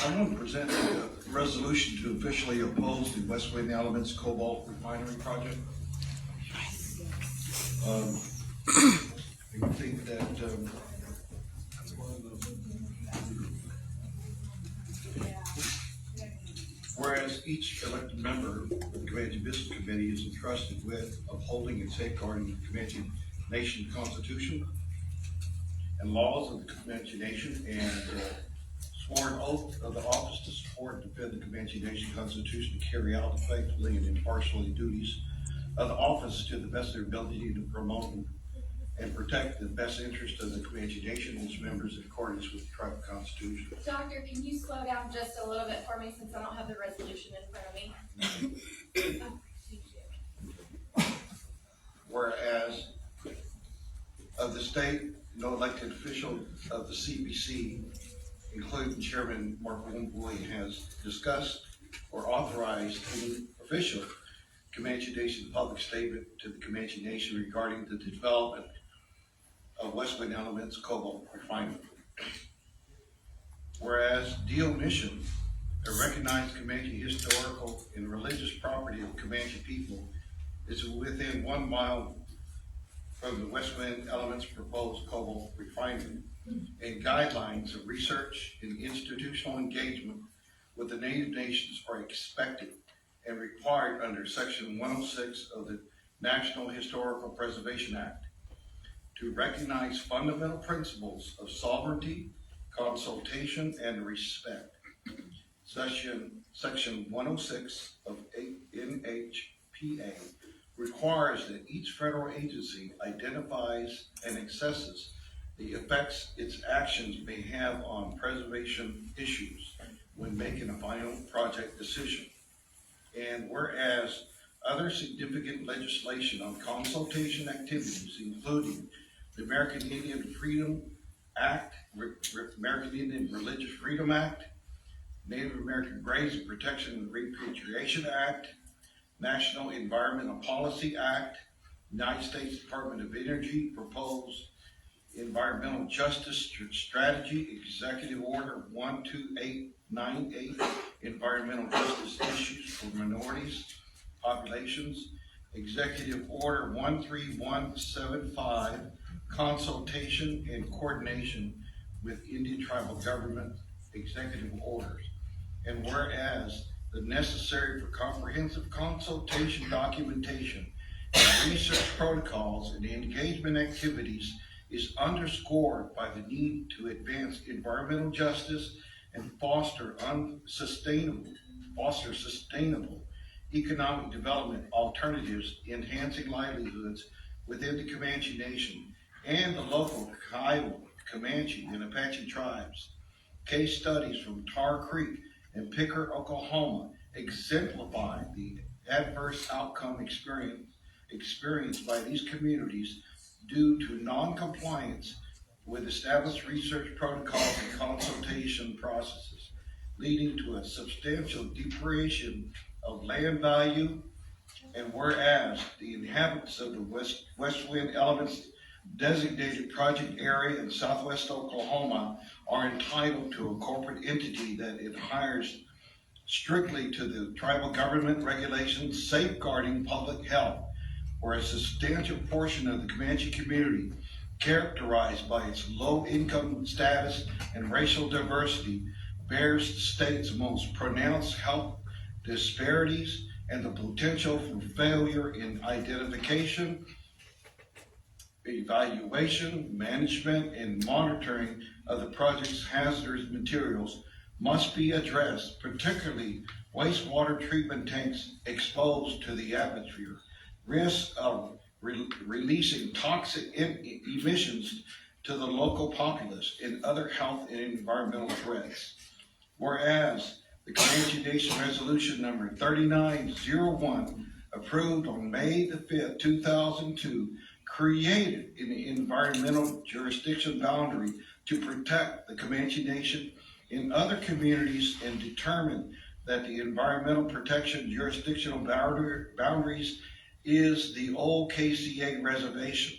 I want to present a resolution to officially oppose the Westwin Elements Cobalt Refinery project. I think that whereas each elected member of the Comanche Business Committee is entrusted with upholding and safeguarding the Comanche Nation Constitution and laws of the Comanche Nation, and sworn oath of the office to support and defend the Comanche Nation Constitution, to carry out faithfully and impartially duties of the office to the best of their ability to promote and protect the best interest of the Comanche Nation and its members in accordance with the tribal constitution. Doctor, can you slow down just a little bit for me since I don't have the resolution in front of me? Whereas of the state, no elected official of the CBC, including Chairman Mark Westwin, has discussed or authorized any official Comanche Nation public statement to the Comanche Nation regarding the development of Westwin Elements Cobalt Refinery. Whereas the omission, a recognized Comanche historical and religious property of Comanche people, is within 1 mile from the Westwin Elements proposed Cobalt Refinery, and guidelines of research and institutional engagement with the Native Nations are expected and required under Section 106 of the National Historical Preservation Act to recognize fundamental principles of sovereignty, consultation, and respect. Section 106 of NHPA requires that each federal agency identifies and assesses the effects its actions may have on preservation issues when making a final project decision. And whereas other significant legislation on consultation activities, including the American Indian Freedom Act, American Indian Religious Freedom Act, Native American Graves and Protection and Repatriation Act, National Environmental Policy Act, United States Department of Energy proposed Environmental Justice Strategy, Executive Order 12898, Environmental Justice Issues for Minorities, Populations, Executive Order 13175, Consultation and Coordination with Indian Tribal Government Executive Orders. And whereas the necessary for comprehensive consultation documentation and research protocols and engagement activities is underscored by the need to advance environmental justice and foster sustainable economic development alternatives, enhancing livelihoods within the Comanche Nation and the local Kiowa, Comanche, and Apache tribes. Case studies from Tar Creek and Picker, Oklahoma exemplify the adverse outcome experienced by these communities due to non-compliance with established research protocols and consultation processes, leading to a substantial depreciation of land value. And whereas the inhabitants of the Westwin Elements designated project area in southwest Oklahoma are entitled to a corporate entity that adheres strictly to the tribal government regulations safeguarding public health, where a substantial portion of the Comanche community, characterized by its low income status and racial diversity, bears the state's most pronounced health disparities and the potential for failure in identification, evaluation, management, and monitoring of the project's hazardous materials must be addressed, particularly wastewater treatment tanks exposed to the atmosphere, risk of releasing toxic emissions to the local populace, and other health and environmental threats. Whereas the Comanche Nation Resolution number 3901, approved on May the 5th, 2002, created an environmental jurisdiction boundary to protect the Comanche Nation and other communities, and determined that the environmental protection jurisdictional boundaries is the old KCA reservation.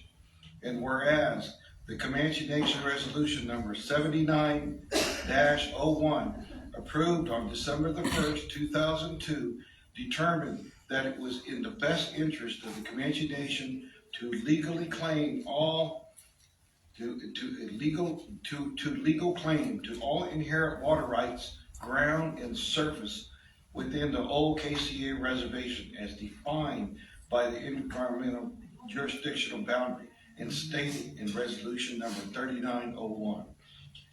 And whereas the Comanche Nation Resolution number 79-01, approved on December the 1st, 2002, determined that it was in the best interest of the Comanche Nation to legally claim legal claim to all inherent water rights, ground and surface, within the old KCA reservation as defined by the environmental jurisdictional boundary and stated in resolution number 3901.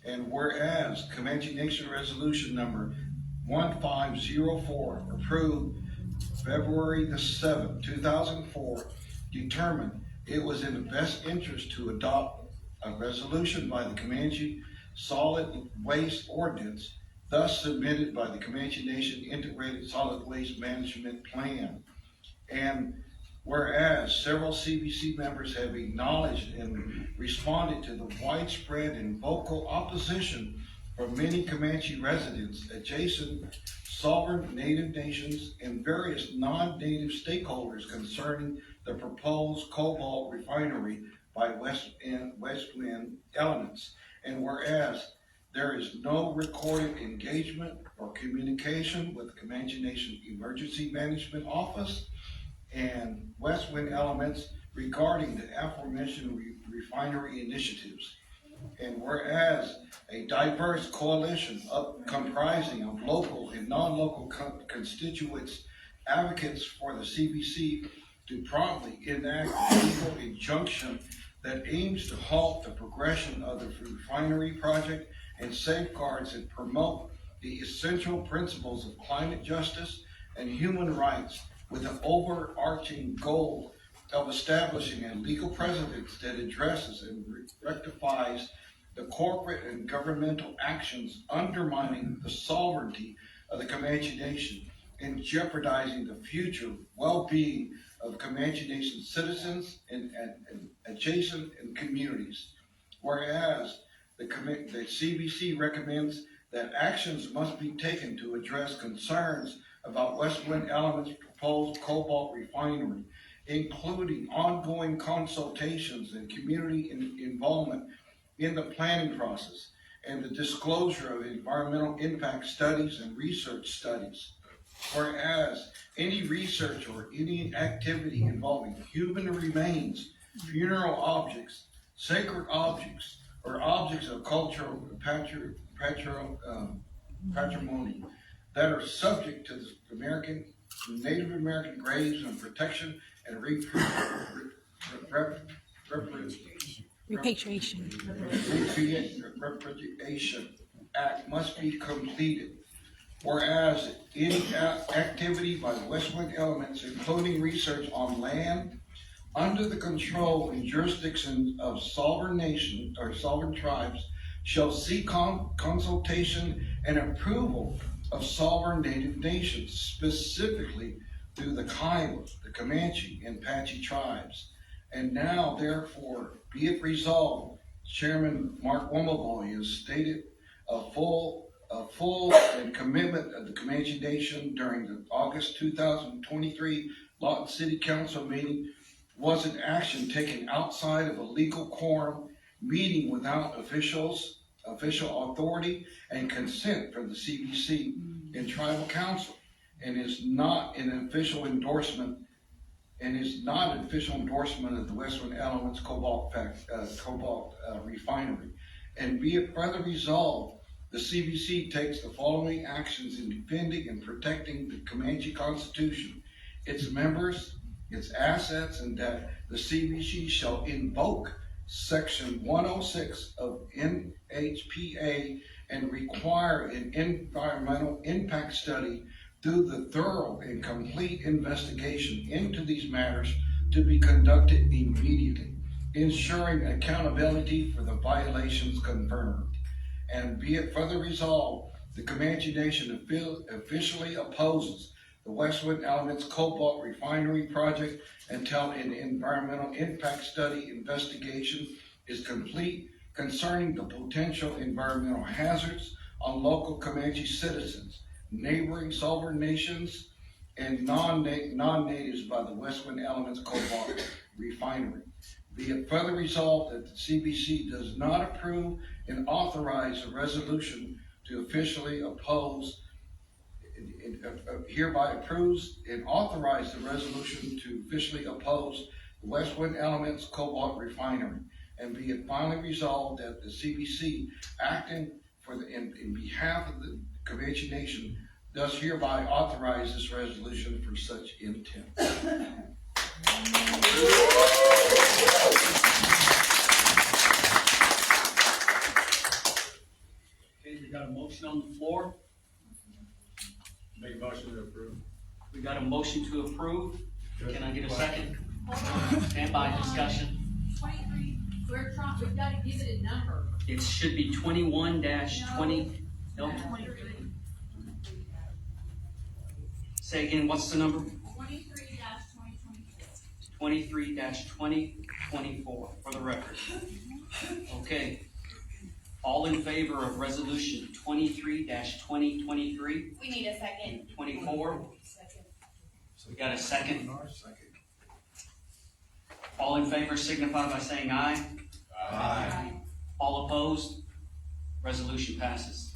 And whereas Comanche Nation resolution number 1504, approved February the 7th, 2004, determined it was in the best interest to adopt a resolution by the Comanche Solid Waste Ordinance, thus submitted by the Comanche Nation Integrated Solid Waste Management Plan. And whereas several CBC members have acknowledged and responded to the widespread and vocal opposition from many Comanche residents, adjacent sovereign native nations, and various non-native stakeholders concerning the proposed Cobalt Refinery by Westwin Elements. And whereas there is no recorded engagement or communication with the Comanche Nation Emergency Management Office and Westwin Elements regarding the aforementioned refinery initiatives. And whereas a diverse coalition comprising of local and non-local constituents, advocates for the CBC to promptly enact a legal injunction that aims to halt the progression of the refinery project and safeguards and promote the essential principles of climate justice and human rights, with an overarching goal of establishing a legal precedent that addresses and rectifies the corporate and governmental actions undermining the sovereignty of the Comanche Nation and jeopardizing the future well-being of Comanche Nation citizens and adjacent communities. Whereas the CBC recommends that actions must be taken to address concerns about Westwin Elements' proposed Cobalt Refinery, including ongoing consultations and community involvement in the planning process and the disclosure of environmental impact studies and research studies. Whereas any research or any activity involving human remains, funeral objects, sacred objects, or objects of cultural patrimony that are subject to the Native American graves and protection and Repatriation Act must be completed. Whereas any activity by the Westwin Elements, including research on land under the control and jurisdiction of sovereign nations or sovereign tribes, shall seek consultation and approval of sovereign native nations, specifically through the Kiowa, the Comanche, and Apache tribes. And now, therefore, be it resolved, Chairman Mark Wommelboy has stated a full and commitment of the Comanche Nation during the August 2023 Lawton City Council meeting was an action taken outside of a legal quorum, meeting without official authority and consent from the CBC and Tribal Council, and is not an official endorsement of the Westwin Elements Cobalt Refinery. And be it further resolved, the CBC takes the following actions in defending and protecting the Comanche Constitution, its members, its assets, and that the CBC shall invoke Section 106 of NHPA and require an environmental impact study through the thorough and complete investigation into these matters to be conducted immediately, ensuring accountability for the violations confirmed. And be it further resolved, the Comanche Nation officially opposes the Westwin Elements Cobalt Refinery project until an environmental impact study investigation is complete concerning the potential environmental hazards on local Comanche citizens, neighboring sovereign nations, and non-natives by the Westwin Elements Cobalt Refinery. Be it further resolved that the CBC does not approve and authorize a resolution to officially oppose, hereby approves and authorize the resolution to officially oppose the Westwin Elements Cobalt Refinery. And be it finally resolved that the CBC, acting in behalf of the Comanche Nation, does hereby authorize this resolution for such intent. Okay, we got a motion on the floor. Make a motion to approve. We got a motion to approve. Can I get a second? Hold on. Stand by discussion. 23, we've gotta give it a number. It should be 21-20. No, 23. say again, what's the number? 23-2024. 23-2024 for the record. Okay. All in favor of resolution 23-2023, We need a second. 24? We got a second? Second. All in favor signify by saying aye. Aye. All opposed? Resolution passes.